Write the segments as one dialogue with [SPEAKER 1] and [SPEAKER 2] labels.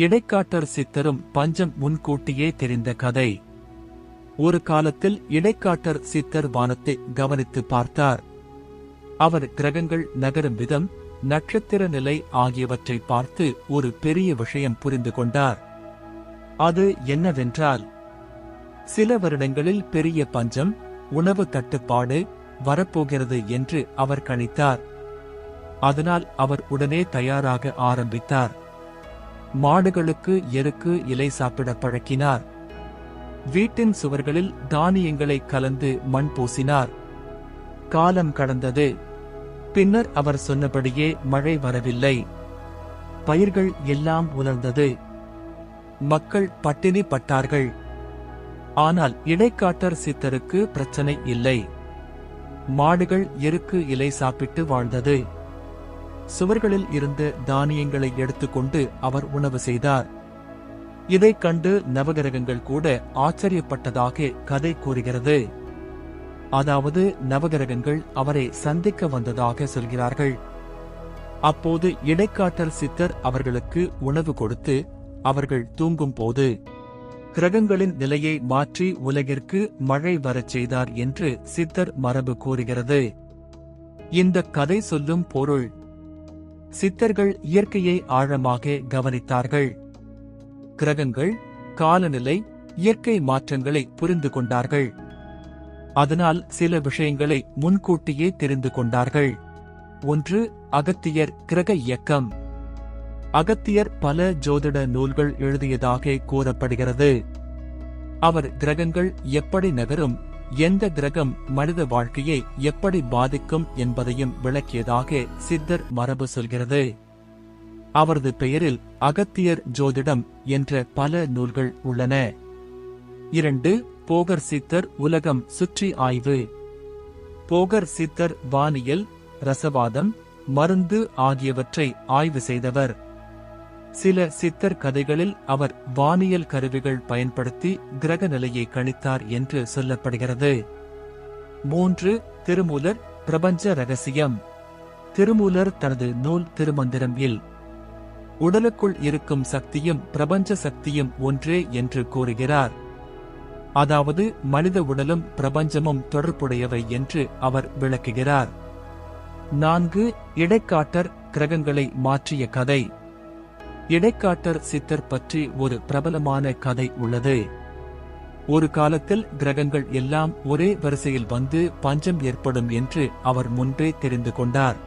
[SPEAKER 1] இடைக்காட்டர் சித்தரும் பஞ்சம் முன்கூட்டியே தெரிந்த கதை. ஒரு காலத்தில் இடைக்காட்டர் சித்தர் வானத்தை கவனித்து பார்த்தார். அவர் கிரகங்கள் நகரும் விதம், நட்சத்திர நிலை ஆகியவற்றை பார்த்து ஒரு பெரிய விஷயம் புரிந்து கொண்டார். அது என்னவென்றால், சில வருடங்களில் பெரிய பஞ்சம், உணவு தட்டுப்பாடு வரப்போகிறது என்று அவர் கணித்தார். அதனால் அவர் உடனே தயாராக ஆரம்பித்தார். மாடுகளுக்கு எருக்கு இலை சாப்பிட பழக்கினார். வீட்டின் சுவர்களில் தானியங்களை கலந்து மண் பூசினார். காலம் கடந்தது. பின்னர் அவர் சொன்னபடியே மழை வரவில்லை. பயிர்கள் எல்லாம் உலர்ந்தது. மக்கள் பட்டினி பட்டார்கள். ஆனால் இடைக்காட்டர் சித்தருக்கு பிரச்சனை இல்லை. மாடுகள் எருக்கு இலை சாப்பிட்டு வாழ்ந்தது. சுவர்களில் இருந்த தானியங்களை எடுத்துக்கொண்டு அவர் உணவு செய்தார். இதைக் கண்டு நவகிரகங்கள் கூட ஆச்சரியப்பட்டதாக கதை கூறுகிறது. அதாவது நவகிரகங்கள் அவரை சந்திக்க வந்ததாக சொல்கிறார்கள். அப்போது இடைக்காட்டர் சித்தர் அவர்களுக்கு உணவு கொடுத்து அவர்கள் தூங்கும் போது கிரகங்களின் நிலையை மாற்றி உலகிற்கு மழை வரச் செய்தார் என்று சித்தர் மரபு கூறுகிறது. இந்த கதை சொல்லும் பொருள், சித்தர்கள் இயற்கையை ஆழமாக கவனித்தார்கள். கிரகங்கள், காலநிலை, இயற்கை மாற்றங்களை புரிந்து கொண்டார்கள். அதனால் சில விஷயங்களை முன்கூட்டியே தெரிந்து கொண்டார்கள். 1. அகத்தியர் கிரக இயக்கம். அகத்தியர் பல ஜோதிட நூல்கள் எழுதியதாக கூறப்படுகிறது. அவர் கிரகங்கள் எப்படி நகரும், எந்த கிரகம் மனித வாழ்க்கையை எப்படி பாதிக்கும் என்பதையும் விளக்கியதாக சித்தர் மரபு சொல்கிறது. அவரது பெயரில் அகத்தியர் ஜோதிடம் என்ற பல நூல்கள் உள்ளன. 2. போகர் சித்தர் உலகம் சுற்றி ஆய்வு. போகர் சித்தர் வானியல், ரசவாதம், மருந்து ஆகியவற்றை ஆய்வு செய்தவர். சில சித்தர் கதைகளில் அவர் வானியல் கருவிகள் பயன்படுத்தி கிரக நிலையை கணித்தார் என்று சொல்லப்படுகிறது. 3. திருமூலர் பிரபஞ்ச ரகசியம். திருமூலர் தனது நூல் திருமந்திரம் இல் உடலுக்குள் இருக்கும் சக்தியும் பிரபஞ்ச சக்தியும் ஒன்றே என்று கூறுகிறார். அதாவது மனித உடலும் பிரபஞ்சமும் தொடர்புடையவை என்று அவர் விளக்குகிறார். 4. இடைக்காட்டர் கிரகங்களை மாற்றிய கதை. இடைக்காட்டர் சித்தர் பற்றி ஒரு பிரபலமான கதை உள்ளது. ஒரு காலத்தில் கிரகங்கள் எல்லாம் ஒரே வரிசையில் வந்து பஞ்சம் ஏற்படும் என்று அவர் முன்பே தெரிந்து கொண்டார்.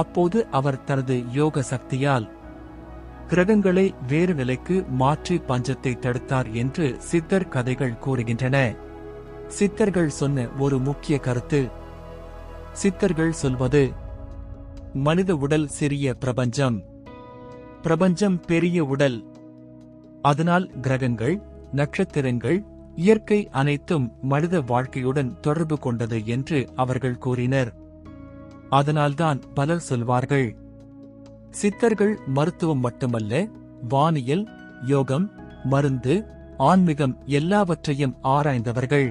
[SPEAKER 1] அப்போது அவர் தனது யோக சக்தியால் கிரகங்களை வேறு நிலைக்கு மாற்றி பஞ்சத்தை தடுத்தார் என்று சித்தர் கதைகள் கூறுகின்றன. சித்தர்கள் சொன்ன ஒரு முக்கிய கருத்து, சித்தர்கள் சொல்வது, மனித உடல் சிறிய பிரபஞ்சம், பிரபஞ்சம் பெரிய உடல். அதனால் கிரகங்கள், நட்சத்திரங்கள், இயற்கை அனைத்தும் மனித வாழ்க்கையுடன் தொடர்பு கொண்டது என்று அவர்கள் கூறினர். அதனால்தான் பலர் சொல்வார்கள், சித்தர்கள் மருத்துவம் மட்டுமல்ல, வானியல், யோகம், மருந்து, ஆன்மீகம் எல்லாவற்றையும் ஆராய்ந்தவர்கள்.